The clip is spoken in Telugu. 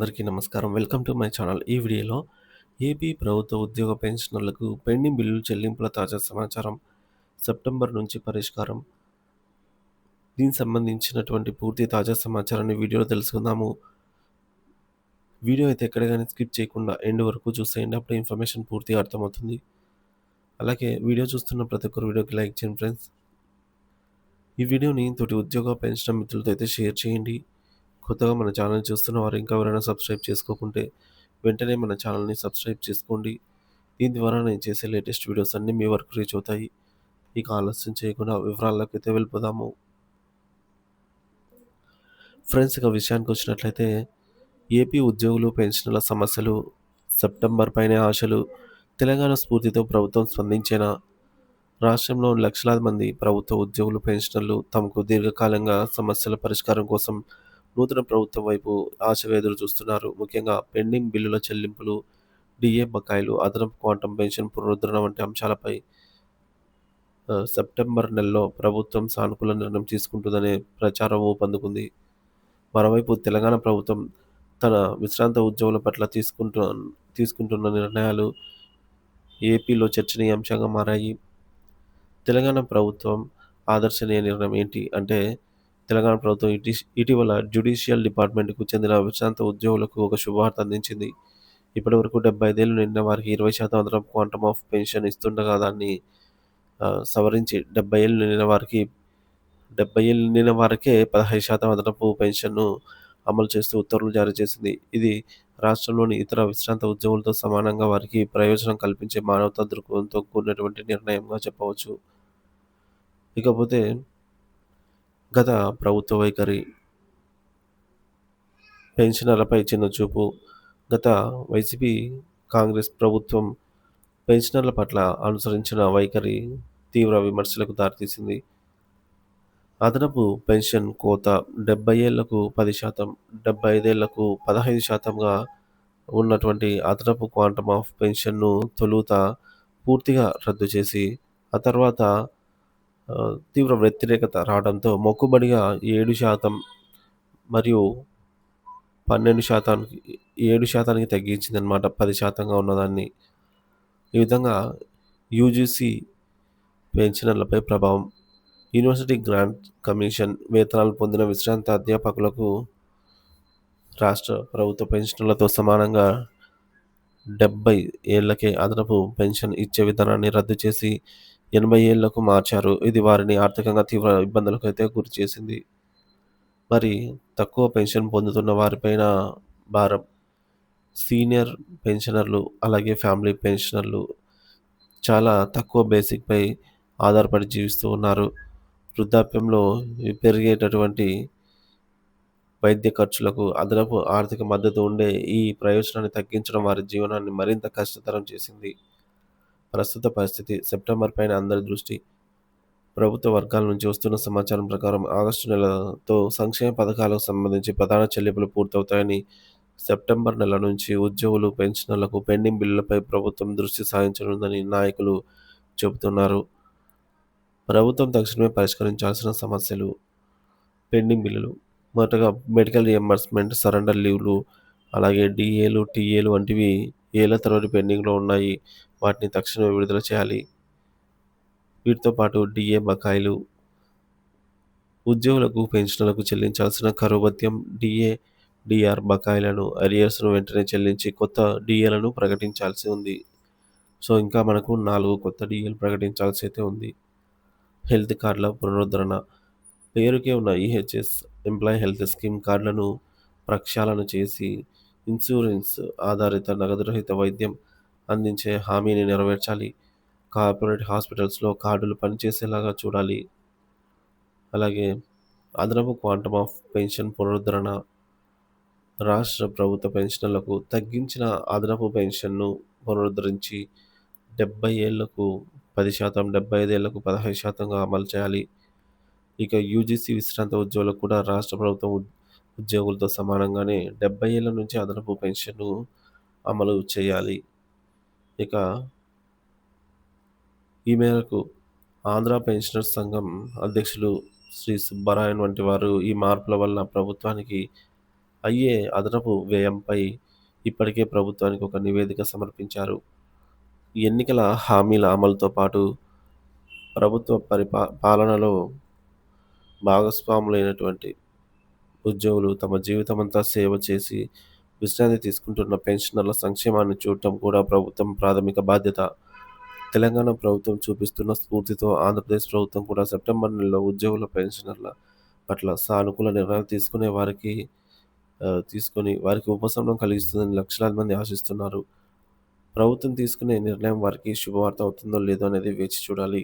అందరికీ నమస్కారం. Welcome to my channel. ఈ వీడియోలో ఏపీ ప్రభుత్వ ఉద్యోగ పెన్షనర్లకు పెండింగ్ బిల్లుల చెల్లింపుల తాజా సమాచారం, సెప్టెంబర్ నుంచి పరిష్కారం. దీనికి సంబంధించినటువంటి పూర్తి తాజా సమాచారాన్ని వీడియోలో తెలుసుకుందాము. వీడియో అయితే ఎక్కడ గాని స్కిప్ చేయకుండా ఎండ్ వరకు చూసేయండి. అప్పుడే ఇన్ఫర్మేషన్ పూర్తిగా అర్థమవుతుంది. అలాగే వీడియో చూస్తున్న ప్రతి ఒక్కరు వీడియోకి లైక్ చేయండి ఫ్రెండ్స్. ఈ వీడియోని తోటి ఉద్యోగ పెన్షన్ మిత్రులతో అయితే షేర్ చేయండి. కొత్తగా మన ఛానల్ చూస్తున్న వారు ఇంకా ఎవరైనా సబ్స్క్రైబ్ చేసుకోకుంటే వెంటనే మన ఛానల్ని సబ్స్క్రైబ్ చేసుకోండి. దీని ద్వారా నేను చేసే లేటెస్ట్ వీడియోస్ అన్నీ మీ వరకు రీచ్ అవుతాయి. ఇక ఆలస్యం చేయకుండా వివరాల్లోకి అయితే వెళ్ళిపోదాము. ఫ్రెండ్స్, ఇక విషయానికి వచ్చినట్లయితే ఏపీ ఉద్యోగులు పెన్షన్ల సమస్యలు, సెప్టెంబర్ పైనే ఆశలు, తెలంగాణ స్ఫూర్తితో ప్రభుత్వం స్పందించేనా? రాష్ట్రంలో లక్షలాది మంది ప్రభుత్వ ఉద్యోగులు పెన్షనర్లు తమకు దీర్ఘకాలంగా సమస్యల పరిష్కారం కోసం నూతన ప్రభుత్వం వైపు ఆశగా ఎదురు చూస్తున్నారు. ముఖ్యంగా పెండింగ్ బిల్లుల చెల్లింపులు, డిఏ బకాయిలు, అదనపు క్వాంటం పెన్షన్ పునరుద్ధరణ వంటి అంశాలపై సెప్టెంబర్ నెలలో ప్రభుత్వం సానుకూల నిర్ణయం తీసుకుంటుందనే ప్రచారం ఊపందుకుంది. మరోవైపు తెలంగాణ ప్రభుత్వం తన విశ్రాంత ఉద్యోగుల పట్ల తీసుకుంటున్న నిర్ణయాలు ఏపీలో చర్చనీయాంశంగా మారాయి. తెలంగాణ ప్రభుత్వం ఆదర్శనీయ నిర్ణయం ఏంటి అంటే, తెలంగాణ ప్రభుత్వం ఇటీవల జ్యుడిషియల్ డిపార్ట్మెంట్‌కు చెందిన విశ్రాంత ఉద్యోగులకు ఒక శుభవార్త అందించింది. ఇప్పటివరకు 75 ఏళ్లు నిండిన వారికి 20% అదనపు క్వాంటమ్ ఆఫ్ పెన్షన్ ఇస్తుండగా దాన్ని సవరించి 70 ఏళ్లు నిండిన వారికే 15% అదనపు పెన్షన్‌ను అమలు చేస్తూ ఉత్తర్వులు జారీ చేసింది. ఇది రాష్ట్రంలోని ఇతర విశ్రాంత ఉద్యోగులతో సమానంగా వారికి ప్రయోజనం కల్పించే మానవతా దృక్పథంతో కూడినటువంటి నిర్ణయంగా చెప్పవచ్చు. ఇకపోతే గత ప్రభుత్వ వైఖరి, పెన్షనర్లపై చిన్నచూపు. గత వైసీపీ, కాంగ్రెస్ ప్రభుత్వం పెన్షనర్ల పట్ల అనుసరించిన వైఖరి తీవ్ర విమర్శలకు దారితీసింది. అదనపు పెన్షన్ కోత 70 ఏళ్లకు 10%, 75 ఏళ్లకు 15%గా ఉన్నటువంటి అదనపు క్వాంటమ్ ఆఫ్ పెన్షన్‌ను తొలుత పూర్తిగా రద్దు చేసి, ఆ తర్వాత తీవ్ర వ్యతిరేకత రావడంతో మొక్కుబడిగా 7% మరియు 12% 7%కి తగ్గించిందనమాట. 10%గా ఉన్నదాన్ని. ఈ విధంగా యూజీసీ పెన్షనర్లపై ప్రభావం. యూనివర్సిటీ గ్రాంట్ కమిషన్ వేతనాలు పొందిన విశ్రాంత అధ్యాపకులకు రాష్ట్ర ప్రభుత్వ పెన్షన్లతో సమానంగా 70 ఏళ్లకే అదనపు పెన్షన్ ఇచ్చే విధానాన్ని రద్దు చేసి 80 ఏళ్లకు మార్చారు. ఇది వారిని ఆర్థికంగా తీవ్ర ఇబ్బందులకు అయితే గురిచేసింది. మరి తక్కువ పెన్షన్ పొందుతున్న వారిపైన భారం. సీనియర్ పెన్షనర్లు, అలాగే ఫ్యామిలీ పెన్షనర్లు చాలా తక్కువ బేసిక్‌పై ఆధారపడి జీవిస్తూ ఉన్నారు. వృద్ధాప్యంలో పెరిగేటటువంటి వైద్య ఖర్చులకు అదనపు ఆర్థిక మద్దతు ఉండే ఈ ప్రయోజనాన్ని తగ్గించడం వారి జీవనాన్ని మరింత కష్టతరం చేసింది. ప్రస్తుత పరిస్థితి, సెప్టెంబర్ పైన అందరి దృష్టి. ప్రభుత్వ వర్గాల నుంచి వస్తున్న సమాచారం ప్రకారం ఆగస్టు నెలతో సంక్షేమ పథకాలకు సంబంధించి ప్రధాన చెల్లింపులు పూర్తవుతాయని, సెప్టెంబర్ నెల నుంచి ఉద్యోగులు, పెన్షనర్లకు పెండింగ్ బిల్లులపై ప్రభుత్వం దృష్టి సారించనుందని నాయకులు చెబుతున్నారు. ప్రభుత్వం తక్షణమే పరిష్కరించాల్సిన సమస్యలు, పెండింగ్ బిల్లులు. మొదటగా మెడికల్ రియంబర్స్‌మెంట్, సరెండర్ లీవ్‌లు, అలాగే డీఏలు, టీఏలు వంటివి ఏళ్ల తరబడి పెండింగ్‌లో ఉన్నాయి. వాటిని తక్షణమే విడుదల చేయాలి. వీటితో పాటు డీఏ బకాయిలు, ఉద్యోగులకు, పెన్షనర్లకు చెల్లించాల్సిన కరువు భత్యం, డీఏ, డీఆర్ బకాయిలను, అరియర్స్‌ను వెంటనే చెల్లించి కొత్త డీఏలను ప్రకటించాల్సి ఉంది. సో, ఇంకా మనకు 4 కొత్త డీఏలు ప్రకటించాల్సి అయితే ఉంది. హెల్త్ కార్డుల పునరుద్ధరణ. పేరుకే ఉన్న ఈహెచ్ఎస్, ఎంప్లాయీ హెల్త్ స్కీమ్ కార్డులను ప్రక్షాళన చేసి ఇన్సూరెన్స్ ఆధారిత నగదు రహిత వైద్యం అందించే హామీని నెరవేర్చాలి. కార్పొరేట్ హాస్పిటల్స్‌లో కార్డులు పనిచేసేలాగా చూడాలి. అలాగే అదనపు క్వాంటమ్ ఆఫ్ పెన్షన్ పునరుద్ధరణ. రాష్ట్ర ప్రభుత్వ పెన్షనర్లకు తగ్గించిన అదనపు పెన్షన్‌ను పునరుద్ధరించి 70 ఏళ్లకు 10%, 75 ఏళ్లకు 15%గా అమలు చేయాలి. ఇక యూజీసీ విశ్రాంత ఉద్యోగులకు కూడా రాష్ట్ర ప్రభుత్వం ఉద్యోగులతో సమానంగానే 70 ఏళ్ల నుంచి అదనపు పెన్షన్‌ను అమలు చేయాలి. ఇక ఈ మేరకు ఆంధ్ర పెన్షనర్స్ సంఘం అధ్యక్షులు శ్రీ సుబ్బరాయన్ వంటి వారు ఈ మార్పుల వల్ల ప్రభుత్వానికి అయ్యే అదనపు వ్యయంపై ఇప్పటికే ప్రభుత్వానికి ఒక నివేదిక సమర్పించారు. ఎన్నికల హామీల అమలుతో పాటు ప్రభుత్వ పాలనలో భాగస్వాములైనటువంటి ఉద్యోగులు తమ జీవితమంతా సేవ చేసి విశ్రాంతి తీసుకుంటున్న పెన్షనర్ల సంక్షేమాన్ని చూడటం కూడా ప్రభుత్వం ప్రాథమిక బాధ్యత. తెలంగాణ ప్రభుత్వం చూపిస్తున్న స్ఫూర్తితో ఆంధ్రప్రదేశ్ ప్రభుత్వం కూడా సెప్టెంబర్ నెలలో ఉద్యోగుల పెన్షనర్ల పట్ల సానుకూల నిర్ణయాలు తీసుకొని వారికి ఉపశమనం కలిగిస్తుందని లక్షలాది మంది ఆశిస్తున్నారు. ప్రభుత్వం తీసుకునే నిర్ణయం వారికి శుభవార్త అవుతుందో లేదో అనేది వేచి చూడాలి.